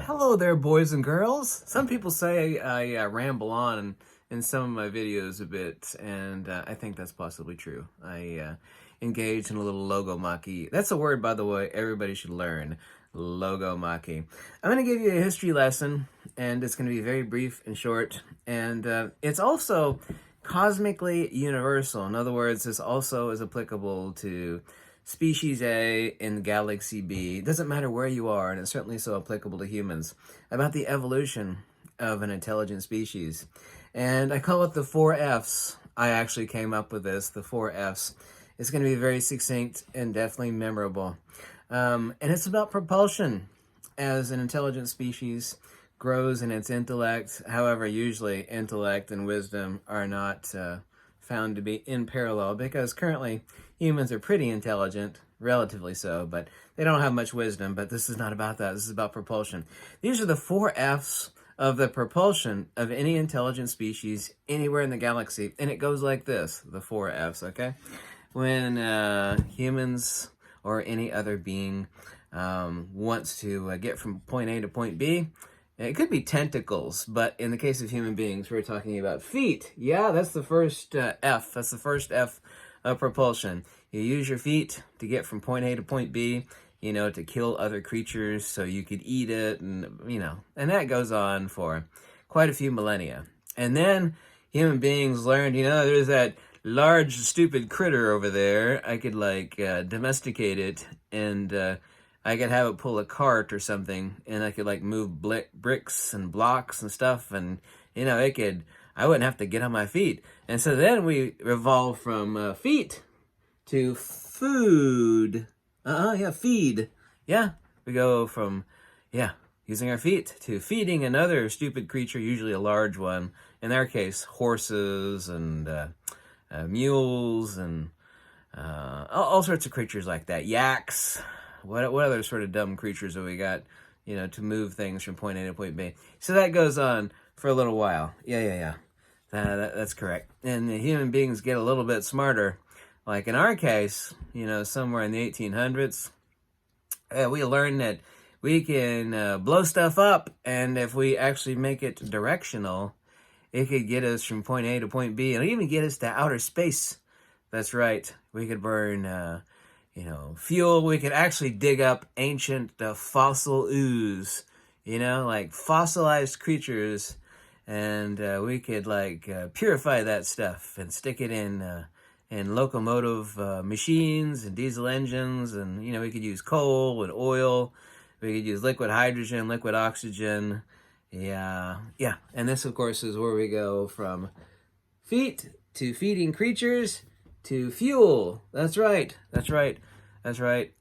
Hello there, boys and girls. Some people say I ramble on in some of my videos a bit, and I think that's possibly true. I engage in a little logomachy. That's a word, by the way, everybody should learn. Logomachy. I'm going to give you a history lesson, and it's going to be very brief and short, and it's also cosmically universal. In other words, this also is applicable to Species A in Galaxy B. It doesn't matter where you are, and it's certainly so applicable to humans, about the evolution of an intelligent species. And I call it the 4Fs. I actually came up with this, the 4Fs. It's going to be very succinct and definitely memorable. And it's about propulsion as an intelligent species grows in its intellect. However, usually intellect and wisdom are not found to be in parallel, because currently humans are pretty intelligent, relatively so, but they don't have much wisdom. But this is not about that. This is about propulsion. These are the 4Fs of the propulsion of any intelligent species anywhere in the galaxy. And it goes like this, the 4Fs, okay? When humans or any other being wants to get from point A to point B, it could be tentacles, but in the case of human beings, we're talking about feet. Yeah, that's the first F. That's the first F of propulsion. You use your feet to get from point A to point B, to kill other creatures so you could eat it, and, and that goes on for quite a few millennia. And then human beings learned, there's that large, stupid critter over there. I could, domesticate it, and I could have it pull a cart or something, and I could move bricks and blocks and stuff, and I wouldn't have to get on my feet. And so then we evolved from feet to food. Feed. Yeah, we go from using our feet to feeding another stupid creature, usually a large one. In our case, horses and mules and all sorts of creatures like that. Yaks. What other sort of dumb creatures have we got, to move things from point A to point B? So that goes on for a little while. Yeah. That's correct. And the human beings get a little bit smarter. Like in our case, somewhere in the 1800s, we learned that we can blow stuff up, and if we actually make it directional, it could get us from point A to point B, and even get us to outer space. That's right. We could burn fuel. We could actually dig up ancient fossil ooze, like fossilized creatures, and we could purify that stuff and stick it in locomotive machines and diesel engines, and we could use coal and oil. We could use liquid hydrogen, liquid oxygen. Yeah. And this, of course, is where we go from feet to feeding creatures to fuel. That's right.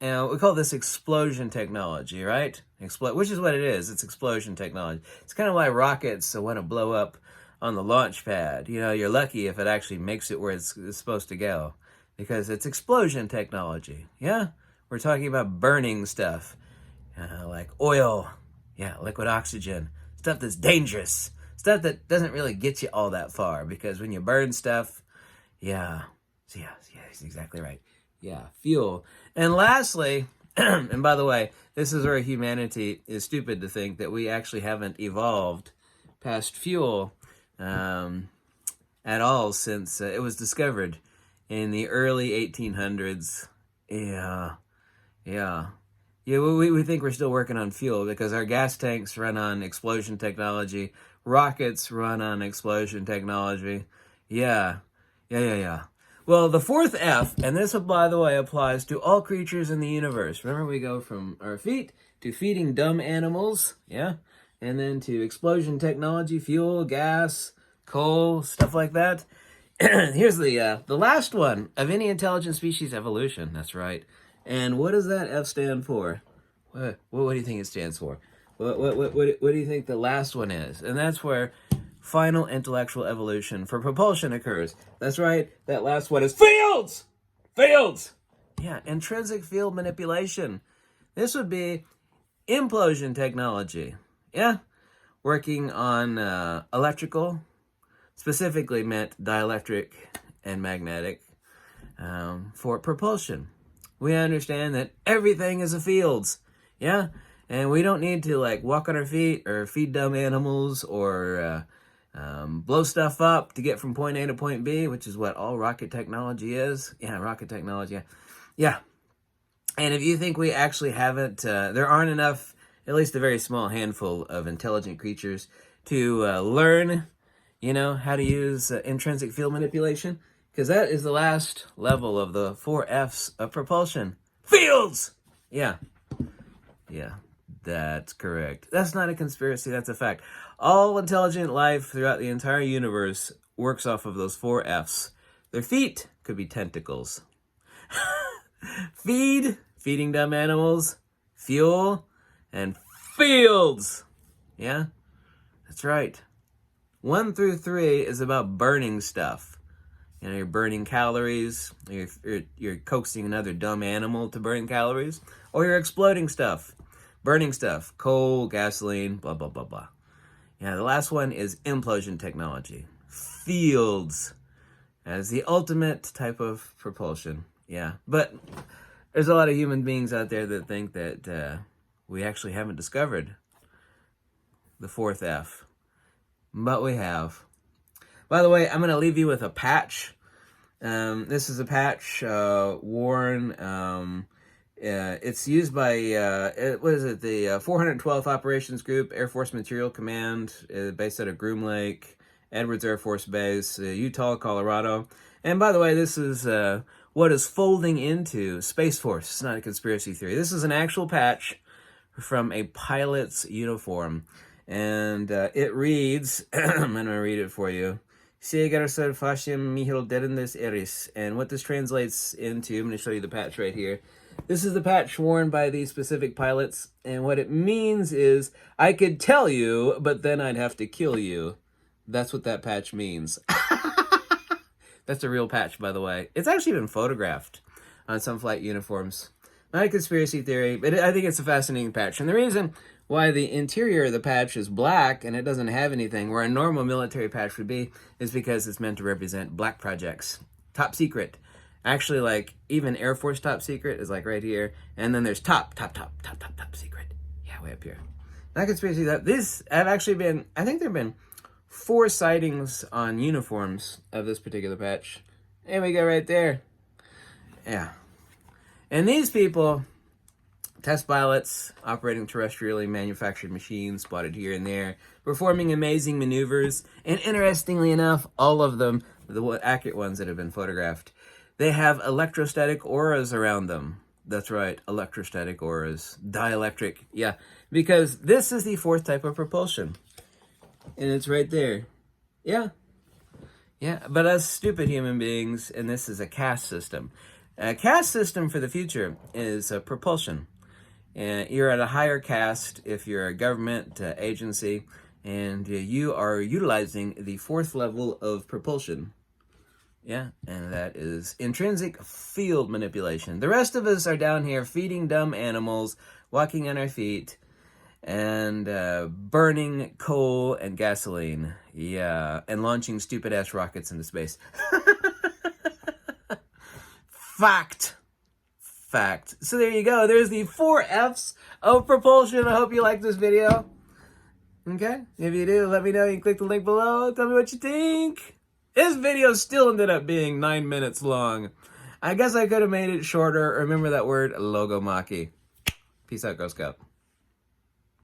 And we call this explosion technology, right? Which is what it is. It's explosion technology. It's kind of why rockets want to blow up on the launch pad. You're lucky if it actually makes it where it's supposed to go, because it's explosion technology. Yeah, we're talking about burning stuff, like oil, liquid oxygen, stuff that's dangerous, stuff that doesn't really get you all that far, because when you burn stuff, it's exactly right. Yeah, fuel. And lastly, and by the way, this is where humanity is stupid to think that we actually haven't evolved past fuel at all since it was discovered in the early 1800s. We think we're still working on fuel because our gas tanks run on explosion technology. Rockets run on explosion technology. Yeah. Well, the fourth F, and this, by the way, applies to all creatures in the universe. Remember, we go from our feet to feeding dumb animals, and then to explosion technology, fuel, gas, coal, stuff like that. Here's the last one of any intelligent species evolution. That's right. And what does that F stand for? What do you think it stands for? What do you think the last one is? And that's where final intellectual evolution for propulsion occurs. That's right. That last one is fields. Yeah, intrinsic field manipulation. This would be implosion technology. Yeah, working on electrical, specifically meant dielectric and magnetic, for propulsion. We understand that everything is a fields. Yeah, And we don't need to like walk on our feet or feed dumb animals or blow stuff up to get from point A to point B, which is what all rocket technology is. Yeah, rocket technology. Yeah. And if you think we actually haven't, there aren't enough, at least a very small handful of intelligent creatures to learn, how to use intrinsic field manipulation, because that is the last level of the 4 F's of propulsion. Fields! Yeah, that's correct. That's not a conspiracy, that's a fact. All intelligent life throughout the entire universe works off of those 4 F's. Their feet could be tentacles. Feeding dumb animals, fuel, and fields. Yeah, that's right. 1 through 3 is about burning stuff. You're burning calories, you're coaxing another dumb animal to burn calories, or you're exploding stuff, burning stuff, coal, gasoline, blah, blah, blah, blah. Yeah, the last one is implosion technology. Fields as the ultimate type of propulsion. Yeah, but there's a lot of human beings out there that think that we actually haven't discovered the 4th F, but we have. By the way, I'm going to leave you with a patch. This is a patch worn. It's used by, the 412th Operations Group, Air Force Material Command, based out of Groom Lake, Edwards Air Force Base, Utah, Colorado. And by the way, this is what is folding into Space Force. It's not a conspiracy theory. This is an actual patch from a pilot's uniform. And it reads, I'm going to read it for you. And what this translates into, I'm going to show you the patch right here. This is the patch worn by these specific pilots. And what it means is, I could tell you, but then I'd have to kill you. That's what that patch means. That's a real patch, by the way. It's actually been photographed on some flight uniforms. Not a conspiracy theory, but I think it's a fascinating patch. And the reason why the interior of the patch is black and it doesn't have anything, where a normal military patch would be, is because it's meant to represent black projects. Top secret. Actually, like, even Air Force top secret is like right here. And then there's top secret. Yeah, way up here. Not conspiracy. I think there have been 4 sightings on uniforms of this particular patch. There we go right there. Yeah. And these people, test pilots, operating terrestrially manufactured machines spotted here and there, performing amazing maneuvers, and interestingly enough, all of them, the accurate ones that have been photographed, they have electrostatic auras around them. That's right, electrostatic auras. Dielectric, yeah. Because this is the 4th type of propulsion. And it's right there. Yeah. Yeah, but us stupid human beings, and this is a caste system. A caste system for the future is propulsion. And you're at a higher caste if you're a government agency, and you are utilizing the 4th level of propulsion. Yeah, and that is intrinsic field manipulation. The rest of us are down here feeding dumb animals, walking on our feet, and burning coal and gasoline. Yeah, and launching stupid-ass rockets into space. Fact. So there you go. There's the 4 F's of propulsion. I hope you like this video. Okay? If you do, let me know. You can click the link below. Tell me what you think. This video still ended up being 9 minutes long. I guess I could have made it shorter. Remember that word, logomachy. Peace out, Girl Scout.